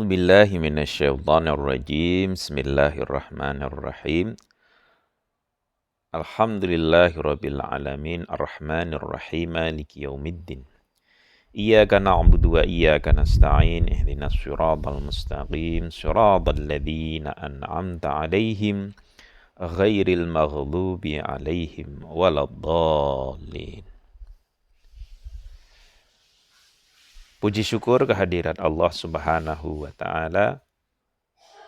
billahi minasyaitonir rajim. Bismillahirrahmanirrahim. Alhamdulillahirabbil alamin arrahmanir rahim maliki yaumiddin. Iyyaka na'budu wa iyyaka nasta'in ihdinas siratal mustaqim siratal ladzina an'amta 'alaihim ghairil maghdubi 'alaihim waladdallin. Puji syukur kehadirat Allah Subhanahu wa taala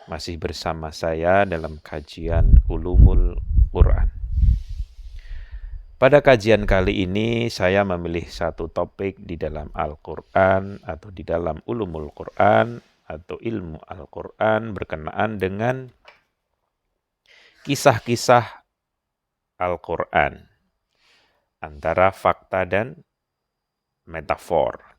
masih bersama saya dalam kajian Ulumul Quran. Pada kajian kali ini saya memilih satu topik di dalam Al-Quran atau di dalam Ulumul Quran atau ilmu Al-Quran berkenaan dengan kisah-kisah Al-Quran antara fakta dan metafor.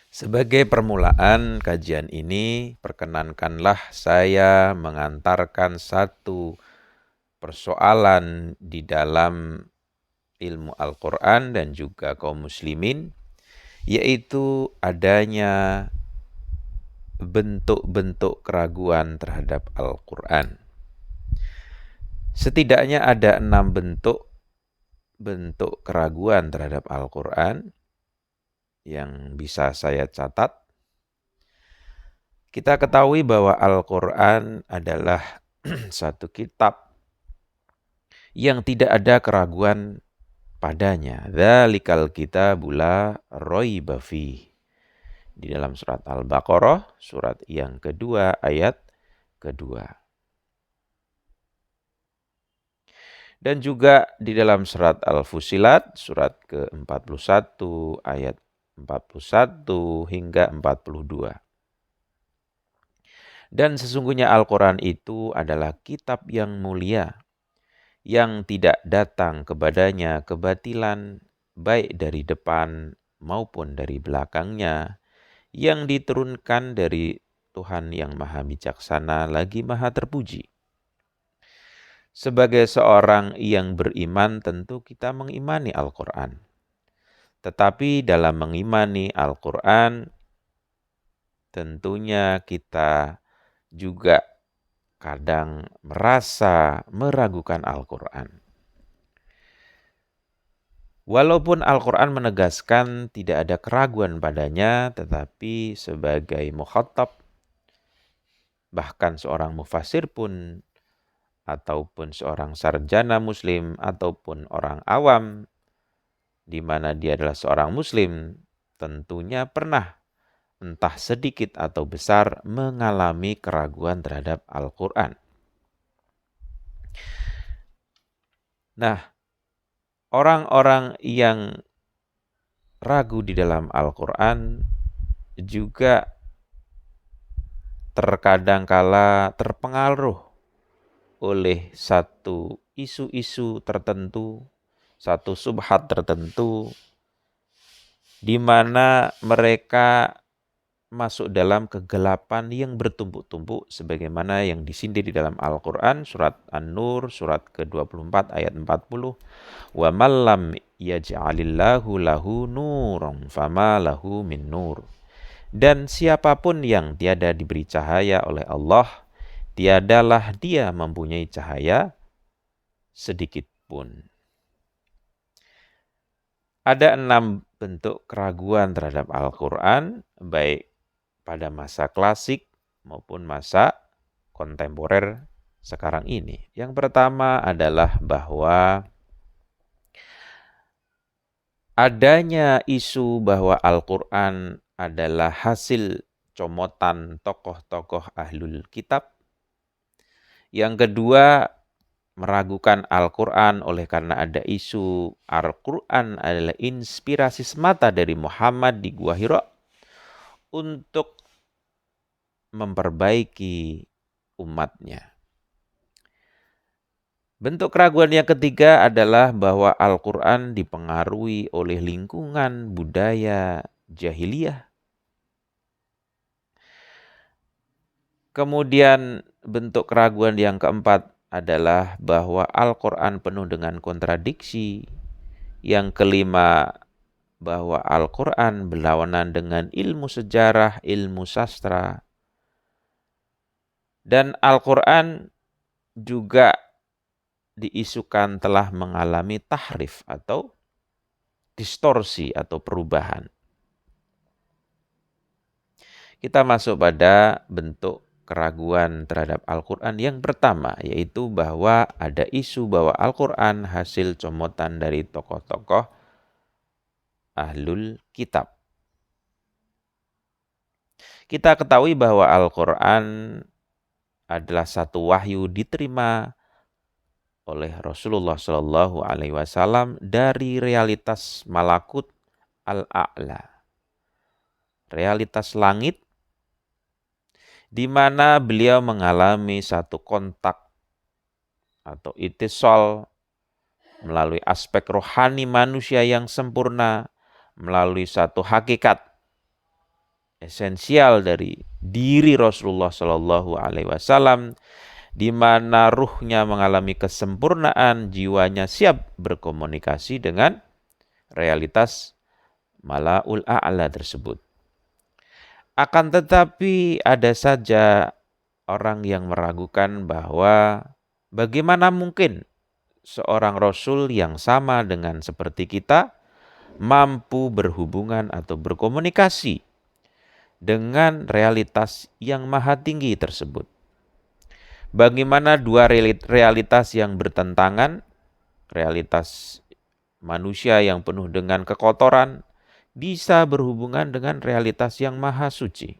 Sebagai permulaan kajian ini, perkenankanlah saya mengantarkan satu persoalan di dalam ilmu Al-Quran dan juga kaum muslimin, yaitu adanya bentuk-bentuk keraguan terhadap Al-Quran. Setidaknya ada 6 bentuk keraguan terhadap Al-Quran yang bisa saya catat. Kita ketahui bahwa Al-Quran adalah satu kitab yang tidak ada keraguan padanya. Dzalikal kitabu la raiba fih. Di dalam surat Al-Baqarah, surat yang kedua, ayat kedua. Dan juga di dalam surat Al-Fussilat, surat ke-41, ayat 41 hingga 42. Dan sesungguhnya Al-Quran itu adalah kitab yang mulia, yang tidak datang kepadanya kebatilan, baik dari depan maupun dari belakangnya, yang diturunkan dari Tuhan yang maha bijaksana lagi maha terpuji. Sebagai seorang yang beriman, tentu kita mengimani Al-Quran. Tetapi dalam mengimani Al-Quran, tentunya kita juga kadang merasa meragukan Al-Quran. Walaupun Al-Quran menegaskan tidak ada keraguan padanya, tetapi sebagai mukhatab, bahkan seorang mufassir pun, ataupun seorang sarjana muslim, ataupun orang awam, di mana dia adalah seorang muslim, tentunya pernah entah sedikit atau besar mengalami keraguan terhadap Al-Quran. Nah, orang-orang yang ragu di dalam Al-Quran juga terkadang kala terpengaruh oleh satu isu-isu tertentu, satu subhat tertentu, di mana mereka masuk dalam kegelapan yang bertumpuk-tumpuk sebagaimana yang disindir di dalam Al-Quran, surat An-Nur, surat ke-24 ayat 40. Wa mallam yaj'alillahu lahu nuran fama lahu min nur. Dan siapapun yang tiada diberi cahaya oleh Allah, tiadalah dia mempunyai cahaya sedikit pun. Ada 6 bentuk keraguan terhadap Al-Quran, baik pada masa klasik maupun masa kontemporer sekarang ini. Yang pertama adalah bahwa adanya isu bahwa Al-Quran adalah hasil comotan tokoh-tokoh ahlul kitab. Yang kedua, meragukan Al-Quran oleh karena ada isu Al-Quran adalah inspirasi semata dari Muhammad di Gua Hira untuk memperbaiki umatnya. Bentuk keraguan yang ketiga adalah bahwa Al-Quran dipengaruhi oleh lingkungan budaya jahiliyah. Kemudian bentuk keraguan yang keempat adalah bahwa Al-Quran penuh dengan kontradiksi. Yang kelima, bahwa Al-Quran berlawanan dengan ilmu sejarah, ilmu sastra. Dan Al-Quran juga diisukan telah mengalami tahrif atau distorsi atau perubahan. Kita masuk pada bentuk keraguan terhadap Al-Quran yang pertama, yaitu bahwa ada isu bahwa Al-Quran hasil comotan dari tokoh-tokoh ahlul kitab. Kita ketahui bahwa Al-Quran adalah satu wahyu diterima oleh Rasulullah Shallallahu Alaihi Wasallam dari realitas malakut al-a'la, realitas langit, di mana beliau mengalami satu kontak atau itisol melalui aspek rohani manusia yang sempurna, melalui satu hakikat esensial dari diri Rasulullah Shallallahu Alaihi Wasallam, di mana ruhnya mengalami kesempurnaan, jiwanya siap berkomunikasi dengan realitas Mala'ul A'la tersebut. Akan tetapi ada saja orang yang meragukan bahwa bagaimana mungkin seorang Rasul yang sama dengan seperti kita mampu berhubungan atau berkomunikasi dengan realitas yang maha tinggi tersebut. Bagaimana dua realitas yang bertentangan, realitas manusia yang penuh dengan kekotoran, bisa berhubungan dengan realitas yang maha suci.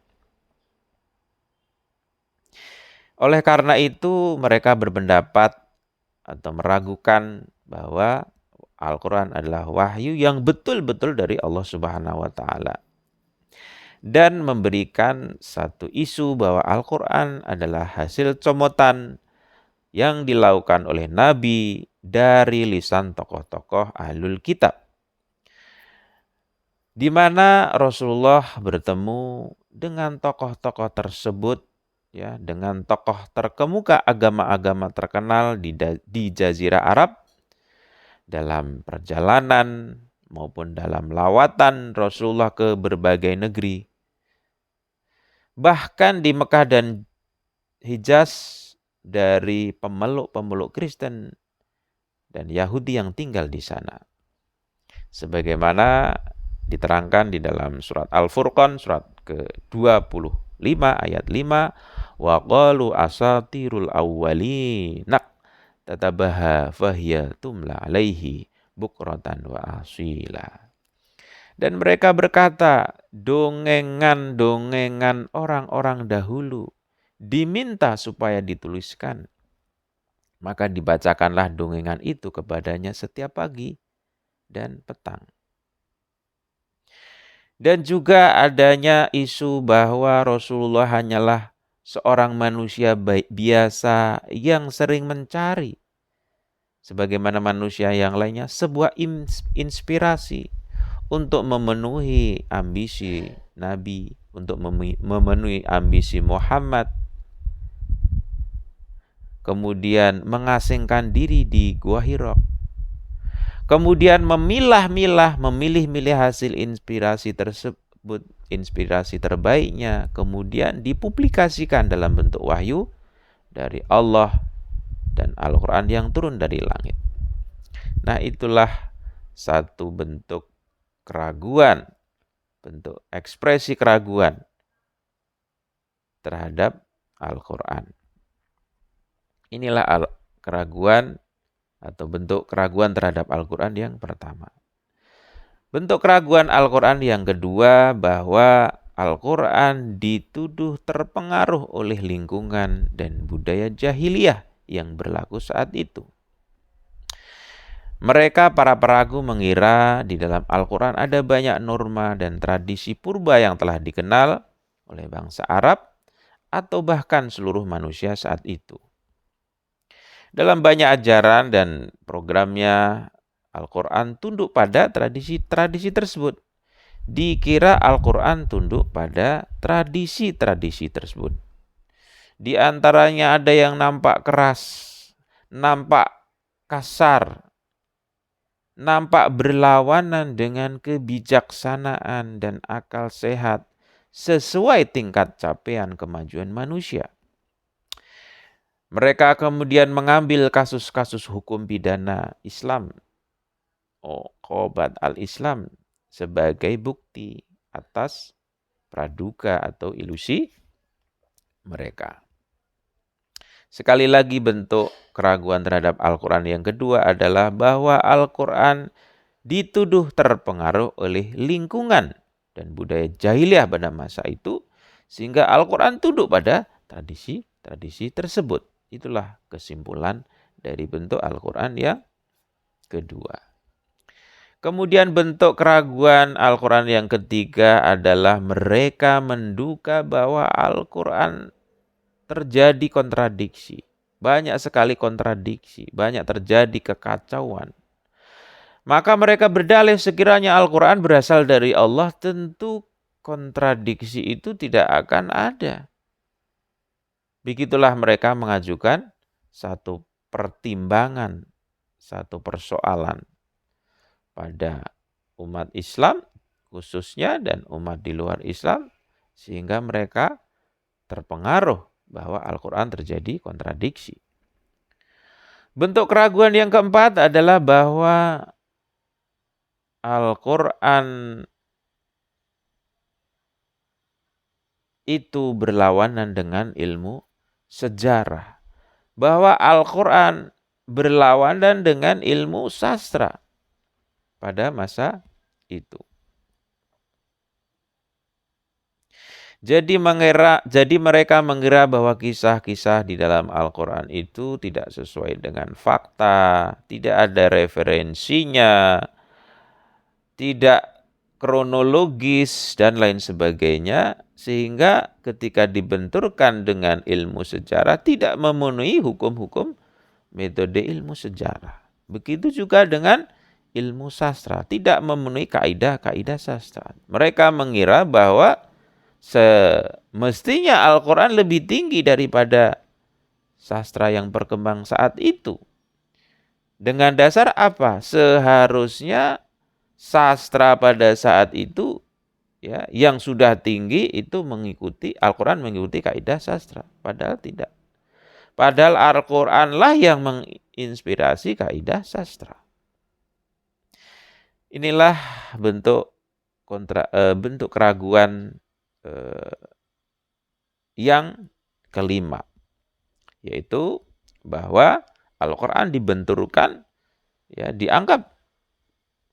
Oleh karena itu mereka berpendapat atau meragukan bahwa Al-Quran adalah wahyu yang betul-betul dari Allah Subhanahu wa Ta'ala, dan memberikan satu isu bahwa Al-Quran adalah hasil comotan yang dilakukan oleh Nabi dari lisan tokoh-tokoh ahlul kitab, di mana Rasulullah bertemu dengan tokoh-tokoh tersebut, ya, dengan tokoh terkemuka agama-agama terkenal di Jazirah Arab, dalam perjalanan maupun dalam lawatan Rasulullah ke berbagai negeri. Bahkan di Mekah dan Hijaz, dari pemeluk-pemeluk Kristen dan Yahudi yang tinggal di sana. Sebagaimana diterangkan di dalam surat Al-Furqan, surat ke-25 ayat 5, wa qalu asatirul awwalin tatabaha fahiya tumla alaihi bukratan wa asila. Dan mereka berkata, dongengan-dongengan orang-orang dahulu diminta supaya dituliskan. Maka dibacakanlah dongengan itu kepadanya setiap pagi dan petang. Dan juga adanya isu bahwa Rasulullah hanyalah seorang manusia biasa yang sering mencari, sebagaimana manusia yang lainnya, sebuah inspirasi untuk memenuhi ambisi Nabi, untuk memenuhi ambisi Muhammad, kemudian mengasingkan diri di Gua Hira, kemudian memilih-milih hasil inspirasi tersebut, inspirasi terbaiknya, kemudian dipublikasikan dalam bentuk wahyu dari Allah dan Al-Quran yang turun dari langit. Nah, itulah satu bentuk keraguan, bentuk ekspresi keraguan terhadap Al-Quran. Inilah keraguan atau bentuk keraguan terhadap Al-Quran yang pertama. Bentuk keraguan Al-Quran yang kedua, bahwa Al-Quran dituduh terpengaruh oleh lingkungan dan budaya jahiliyah yang berlaku saat itu. Mereka, para peragu, mengira di dalam Al-Quran ada banyak norma dan tradisi purba yang telah dikenal oleh bangsa Arab atau bahkan seluruh manusia saat itu. Dalam banyak ajaran dan programnya, Al-Quran tunduk pada tradisi-tradisi tersebut. Dikira Al-Quran tunduk pada tradisi-tradisi tersebut. Di antaranya ada yang nampak keras, nampak kasar, nampak berlawanan dengan kebijaksanaan dan akal sehat sesuai tingkat capaian kemajuan manusia. Mereka kemudian mengambil kasus-kasus hukum pidana Islam, Qobat al-Islam, sebagai bukti atas praduga atau ilusi mereka. Sekali lagi bentuk keraguan terhadap Al-Quran yang kedua adalah bahwa Al-Quran dituduh terpengaruh oleh lingkungan dan budaya jahiliyah pada masa itu, sehingga Al-Quran tunduk pada tradisi tersebut. Itulah kesimpulan dari bentuk Al-Quran yang kedua. Kemudian bentuk keraguan Al-Quran yang ketiga adalah mereka menduga bahwa Al-Quran terjadi kontradiksi. Banyak sekali kontradiksi, banyak terjadi kekacauan. Maka mereka berdalih sekiranya Al-Quran berasal dari Allah, tentu kontradiksi itu tidak akan ada. Begitulah mereka mengajukan satu pertimbangan, satu persoalan pada umat Islam khususnya dan umat di luar Islam, sehingga mereka terpengaruh bahwa Al-Quran terjadi kontradiksi. Bentuk keraguan yang keempat adalah bahwa Al-Quran itu berlawanan dengan ilmu sejarah. Bahwa Al-Quran berlawanan dengan ilmu sastra pada masa itu. Jadi mereka mengira bahwa kisah-kisah di dalam Al-Quran itu tidak sesuai dengan fakta, tidak ada referensinya, tidak kronologis, dan lain sebagainya, sehingga ketika dibenturkan dengan ilmu sejarah tidak memenuhi hukum-hukum metode ilmu sejarah. Begitu juga dengan ilmu sastra, tidak memenuhi kaidah-kaidah sastra. Mereka mengira bahwa semestinya Al-Quran lebih tinggi daripada sastra yang berkembang saat itu. Dengan dasar apa? Seharusnya sastra pada saat itu ya, yang sudah tinggi itu mengikuti Al-Quran, mengikuti kaidah sastra. Padahal tidak. Padahal Al-Quranlah yang menginspirasi kaidah sastra. Inilah bentuk keraguan yang kelima, yaitu bahwa Al-Quran dibenturkan, ya, dianggap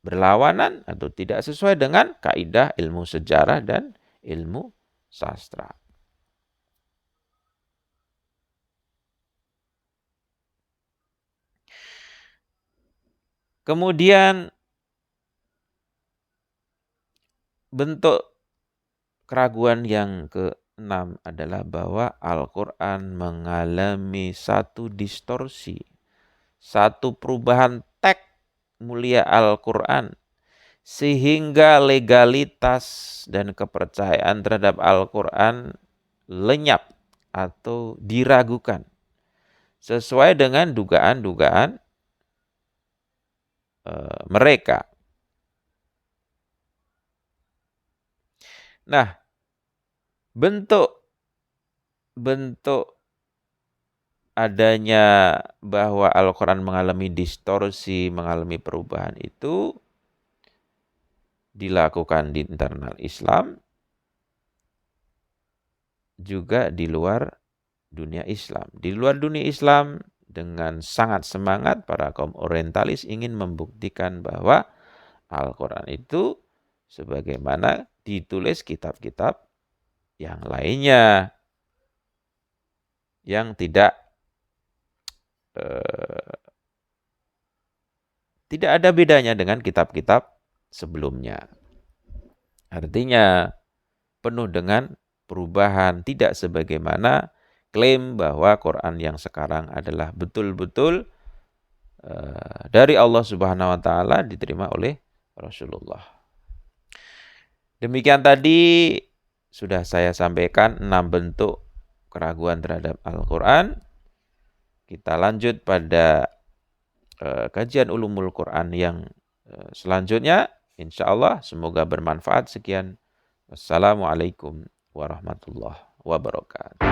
berlawanan atau tidak sesuai dengan kaidah ilmu sejarah dan ilmu sastra. Kemudian bentuk keraguan yang keenam adalah bahwa Al-Quran mengalami satu distorsi, satu perubahan teks mulia Al-Quran, sehingga legalitas dan kepercayaan terhadap Al-Quran lenyap atau diragukan sesuai dengan dugaan-dugaan mereka. Nah, bentuk adanya bahwa Al-Quran mengalami distorsi, mengalami perubahan itu dilakukan di internal Islam, juga di luar dunia Islam. Di luar dunia Islam dengan sangat semangat para kaum orientalis ingin membuktikan bahwa Al-Quran itu sebagaimana ditulis kitab-kitab yang lainnya yang tidak ada bedanya dengan kitab-kitab sebelumnya. Artinya penuh dengan perubahan, tidak sebagaimana klaim bahwa Quran yang sekarang adalah betul-betul dari Allah Subhanahu wa taala, diterima oleh Rasulullah. Demikian tadi sudah saya sampaikan 6 bentuk keraguan terhadap Al-Quran. Kita lanjut pada kajian ulumul Quran yang selanjutnya. Insya Allah semoga bermanfaat. Sekian. Wassalamualaikum warahmatullahi wabarakatuh.